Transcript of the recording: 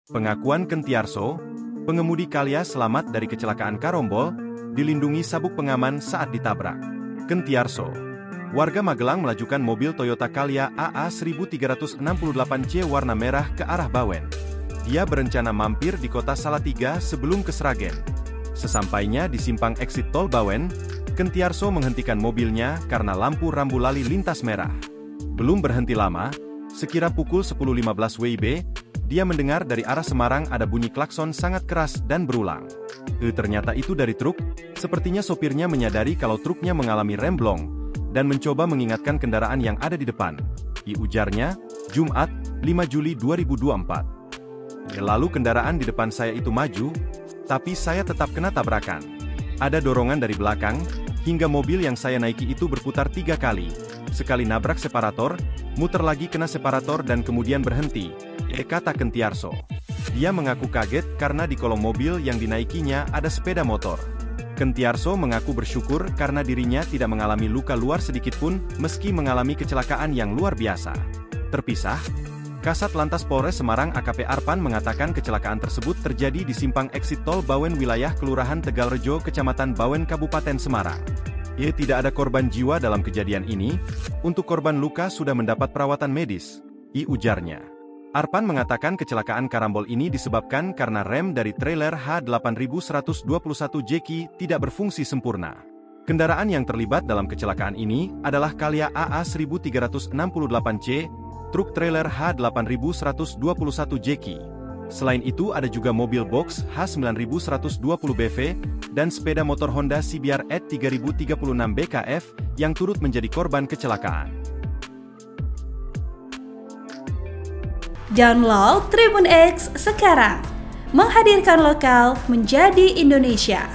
Pengakuan Kentiarso, pengemudi Calya selamat dari kecelakaan Karombol, dilindungi sabuk pengaman saat ditabrak. Kentiarso, warga Magelang melajukan mobil Toyota Calya AA 1368C warna merah ke arah Bawen. Dia berencana mampir di kota Salatiga sebelum ke Sragen. Sesampainya di simpang exit tol Bawen, Kentiarso menghentikan mobilnya karena lampu rambu lalu lintas merah. Belum berhenti lama, sekira pukul 10.15 WIB, dia mendengar dari arah Semarang ada bunyi klakson sangat keras dan berulang. Ternyata itu dari truk, sepertinya sopirnya menyadari kalau truknya mengalami remblong, dan mencoba mengingatkan kendaraan yang ada di depan. Ujarnya, Jumat, 5 Juli 2024. Lalu kendaraan di depan saya itu maju, tapi saya tetap kena tabrakan. Ada dorongan dari belakang, hingga mobil yang saya naiki itu berputar 3 kali. Sekali nabrak separator, muter lagi kena separator dan kemudian berhenti, kata Kentiarso. Dia mengaku kaget karena di kolong mobil yang dinaikinya ada sepeda motor. Kentiarso mengaku bersyukur karena dirinya tidak mengalami luka luar sedikitpun meski mengalami kecelakaan yang luar biasa. Terpisah, Kasat Lantas Polres Semarang AKP Arpan mengatakan kecelakaan tersebut terjadi di simpang exit tol Bawen wilayah Kelurahan Tegalrejo Kecamatan Bawen Kabupaten Semarang. Tidak ada korban jiwa dalam kejadian ini, untuk korban luka sudah mendapat perawatan medis, ujarnya. Arpan mengatakan kecelakaan Karambol ini disebabkan karena rem dari trailer H8121 Jeki tidak berfungsi sempurna. Kendaraan yang terlibat dalam kecelakaan ini adalah Calya AA 1368C, truk trailer H8121 Jeki. Selain itu ada juga mobil box H9120BV, dan sepeda motor Honda CBR ED 3036 BKF, yang turut menjadi korban kecelakaan. Download Tribun X sekarang, menghadirkan lokal menjadi Indonesia.